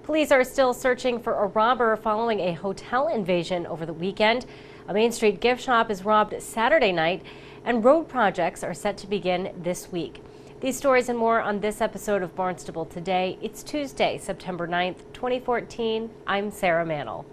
Police are still searching for a robber following a hotel invasion over the weekend. A Main Street gift shop is robbed Saturday night, and road projects are set to begin this week. These stories and more on this episode of Barnstable Today. It's Tuesday, September 9th, 2014. I'm Sarah Mannel.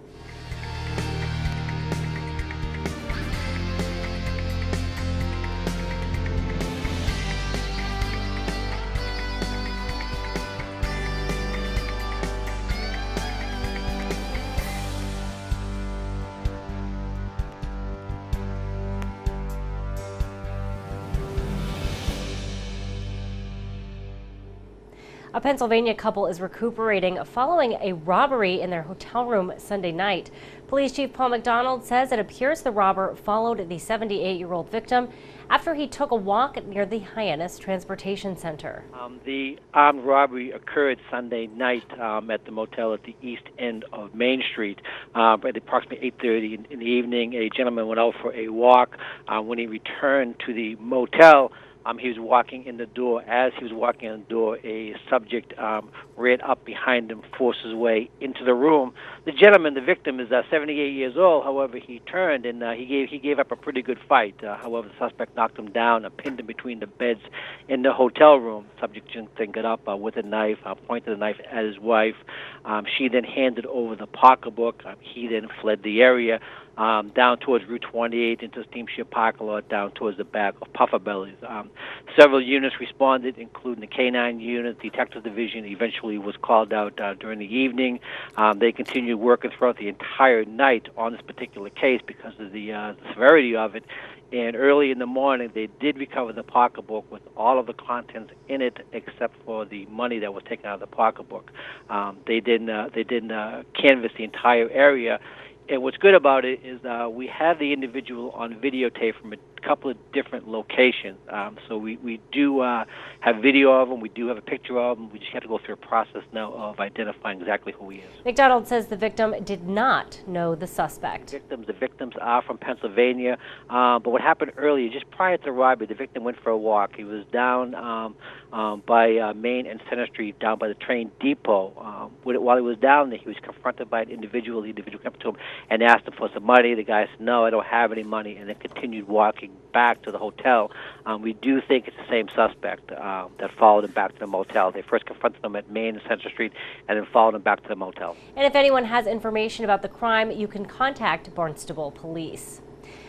A Pennsylvania couple is recuperating following a robbery in their hotel room Sunday night. Police Chief Paul McDonald says it appears the robber followed the 78-year-old victim after he took a walk near the Hyannis Transportation Center. The armed robbery occurred Sunday night at the motel at the east end of Main Street. At approximately 8:30 in the evening, a gentleman went out for a walk. When he returned to the motel, he was walking in the door. As he was walking in the door, a subject ran up behind him, forced his way into the room. The gentleman, the victim, is 78 years old. However, he turned and he gave up a pretty good fight. However, the suspect knocked him down and pinned him between the beds in the hotel room. The subject then got up with a knife, pointed the knife at his wife. She then handed over the pocketbook. He then fled the area. Down towards Route 28 into the steamship parking lot, down towards the back of Puffer Bellies. Several units responded, including the K-9 unit. The Detective Division eventually was called out during the evening. They continued working throughout the entire night on this particular case because of the severity of it. And early in the morning, they did recover the pocketbook with all of the contents in it, except for the money that was taken out of the pocketbook. They didn't canvass the entire area. And what's good about it is we have the individual on videotape from a couple of different locations. So we do have video of him. We do have a picture of him. We just have to go through a process now of identifying exactly who he is. McDonald says the victim did not know the suspect. The victims are from Pennsylvania. But what happened earlier, just prior to the robbery, the victim went for a walk. He was down by Main and Center Street, down by the train depot. While he was down there, he was confronted by an individual. The individual came up to him and asked him for some money. The guy said, "No, I don't have any money," and then continued walking back to the hotel. We do think it's the same suspect that followed him back to the motel. They first confronted him at Main and Central Street and then followed him back to the motel. And if anyone has information about the crime, you can contact Barnstable Police.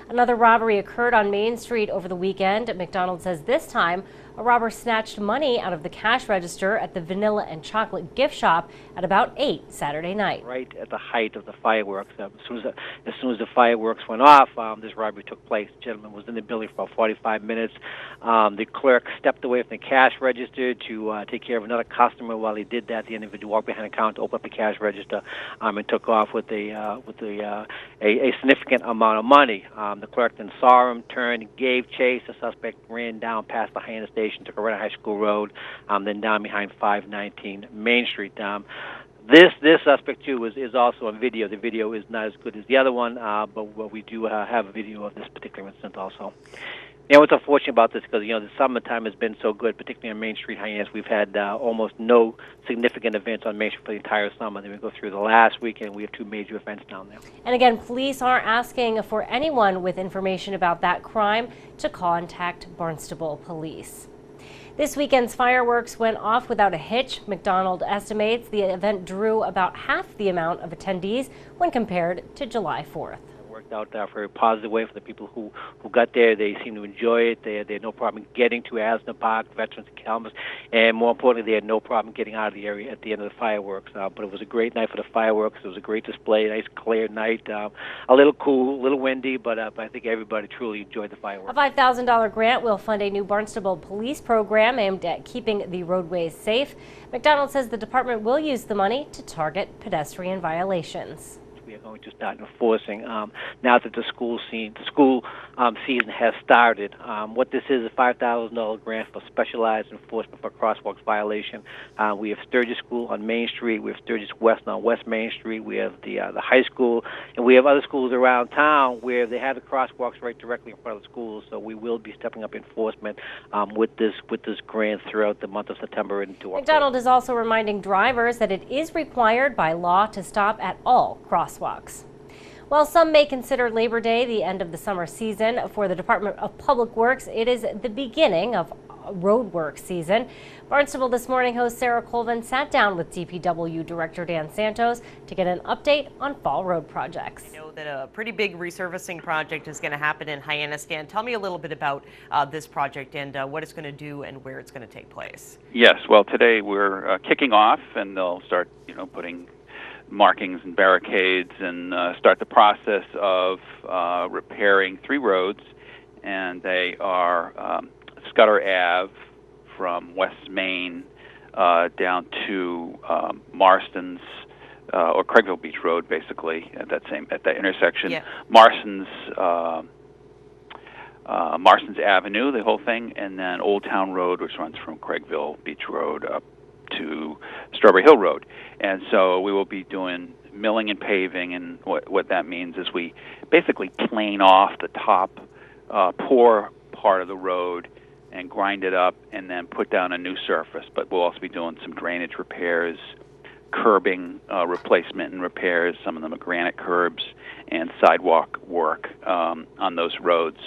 Another robbery occurred on Main Street over the weekend. McDonald says this time a robber snatched money out of the cash register at the Vanilla and Chocolate gift shop at about 8 Saturday night. Right at the height of the fireworks. As soon as the fireworks went off, this robbery took place. The gentleman was in the building for about 45 minutes. The clerk stepped away from the cash register to take care of another customer. While he did that, the individual walked behind the counter, opened up the cash register, and took off with a significant amount of money. The clerk then saw him, turned, gave chase. The suspect ran down past the Hyannis station, took a right High School Road, then down behind 519 Main Street. This suspect too is also on video. The video is not as good as the other one, but we do have a video of this particular incident also. What's unfortunate about this, because the summertime has been so good, particularly on Main Street, Hyannis. We've had almost no significant events on Main Street for the entire summer. Then we go through the last weekend, we have 2 major events down there. And again, police are asking for anyone with information about that crime to contact Barnstable Police. This weekend's fireworks went off without a hitch. McDonald estimates the event drew about half the amount of attendees when compared to July 4th. Worked out for a very positive way for the people who got there. They seem to enjoy it. They had no problem getting to Asner Park, Veterans and Columbus, and more importantly, they had no problem getting out of the area at the end of the fireworks. But it was a great night for the fireworks. It was a great display, a nice clear night, a little cool, a little windy, but I think everybody truly enjoyed the fireworks. A $5,000 grant will fund a new Barnstable police program aimed at keeping the roadways safe. McDonald says the department will use the money to target pedestrian violations. going to start enforcing now that the school season has started. What this is a $5,000 grant for specialized enforcement for crosswalks violation. We have Sturgis School on Main Street. We have Sturgis West on West Main Street. We have the high school, and we have other schools around town where they have the crosswalks right directly in front of the schools. So we will be stepping up enforcement with this grant throughout the month of September into October. McDonald is also reminding drivers that it is required by law to stop at all crosswalks. While some may consider Labor Day the end of the summer season, for the Department of Public Works, it is the beginning of road work season. Barnstable This Morning host Sarah Colvin sat down with DPW Director Dan Santos to get an update on fall road projects. I know that a pretty big resurfacing project is going to happen in Hyannis. Dan, tell me a little bit about this project and what it's going to do and where it's going to take place. Yes, well, today we're kicking off, and they'll start, putting markings and barricades and start the process of repairing 3 roads, and they are Scudder Ave from West Main down to Marston's or Craigville Beach Road, basically at that intersection. Yeah. Marston's Avenue, the whole thing, and then Old Town Road, which runs from Craigville Beach Road up to Strawberry Hill Road. And so we will be doing milling and paving, and what that means is we basically plane off the top poor part of the road and grind it up and then put down a new surface. But we'll also be doing some drainage repairs, curbing replacement and repairs. Some of them are granite curbs, and sidewalk work on those roads.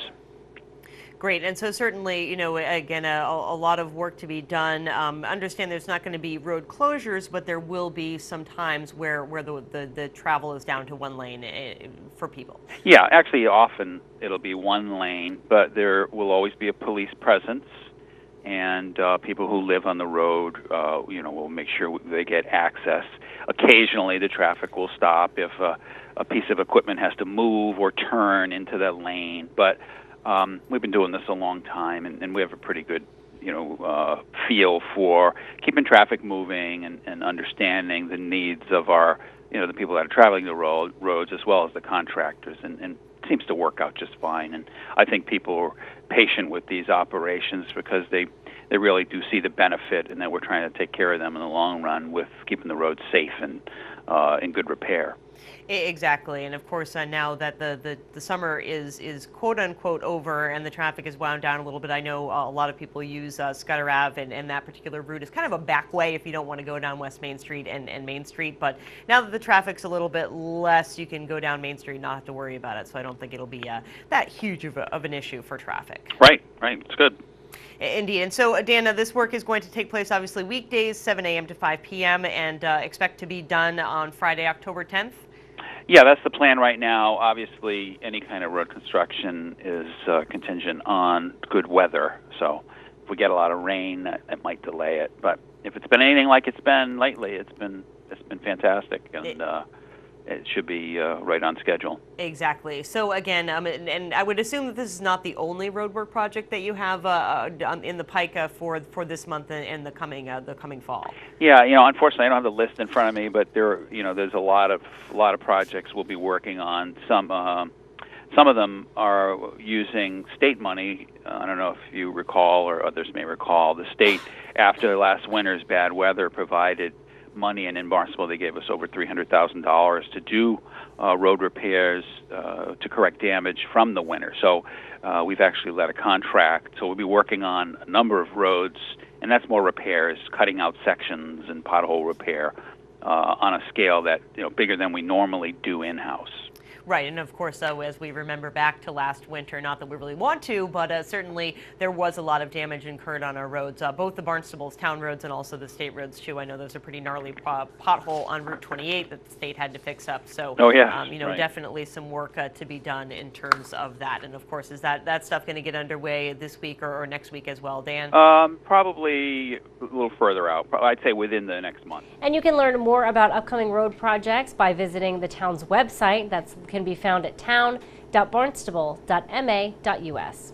Great, and so certainly, again, a lot of work to be done. Understand there's not going to be road closures, but there will be some times where the travel is down to 1 lane for people. Yeah, actually, often it'll be 1 lane, but there will always be a police presence, and people who live on the road, will make sure they get access. Occasionally, the traffic will stop if a piece of equipment has to move or turn into that lane, but we've been doing this a long time, and we have a pretty good, feel for keeping traffic moving and understanding the needs of our, the people that are traveling the roads as well as the contractors, and it seems to work out just fine. And I think people are patient with these operations because they really do see the benefit, and that we're trying to take care of them in the long run with keeping the roads safe and in good repair. Exactly, and of course now that the summer is quote unquote over and the traffic is wound down a little bit, I know a lot of people use Scudder Ave and that particular route is kind of a back way if you don't want to go down West Main Street and Main Street. But now that the traffic's a little bit less, you can go down Main Street and not have to worry about it. So I don't think it'll be that huge of an issue for traffic. Right, it's good. Indeed. And so, Dana, this work is going to take place obviously weekdays, 7 a.m. to 5 p.m. and expect to be done on Friday, October 10th? Yeah, that's the plan right now. Obviously, any kind of road construction is contingent on good weather. So if we get a lot of rain, that might delay it. But if it's been anything like it's been lately, it's been fantastic, and it should be right on schedule. Exactly. So again, and I would assume that this is not the only roadwork project that you have in the pike for this month and the coming fall. Yeah, unfortunately, I don't have the list in front of me, but there's a lot of projects we'll be working on. Some of them are using state money. I don't know if you recall, or others may recall, the state after last winter's bad weather provided money, and in Barnstable they gave us over $300,000 to do road repairs to correct damage from the winter. So we've actually let a contract, so we'll be working on a number of roads, and that's more repairs, cutting out sections and pothole repair on a scale that bigger than we normally do in-house. Right, and of course, as we remember back to last winter, not that we really want to, but certainly there was a lot of damage incurred on our roads, both the Barnstable's town roads and also the state roads too. I know there's a pretty gnarly pothole on Route 28 that the state had to fix up. So, right. Definitely some work to be done in terms of that. And of course, is that stuff going to get underway this week or next week as well, Dan? Probably a little further out. I'd say within the next month. And you can learn more about upcoming road projects by visiting the town's website. That can be found at town.barnstable.ma.us.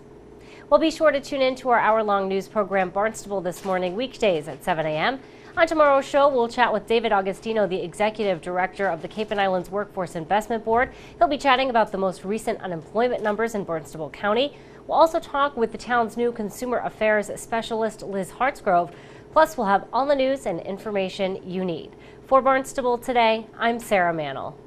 Well, be sure to tune in to our hour-long news program, Barnstable This Morning, weekdays at 7 a.m. On tomorrow's show, we'll chat with David Augustino, the Executive Director of the Cape and Islands Workforce Investment Board. He'll be chatting about the most recent unemployment numbers in Barnstable County. We'll also talk with the town's new Consumer Affairs Specialist, Liz Hartsgrove. Plus, we'll have all the news and information you need. For Barnstable Today, I'm Sarah Mannel.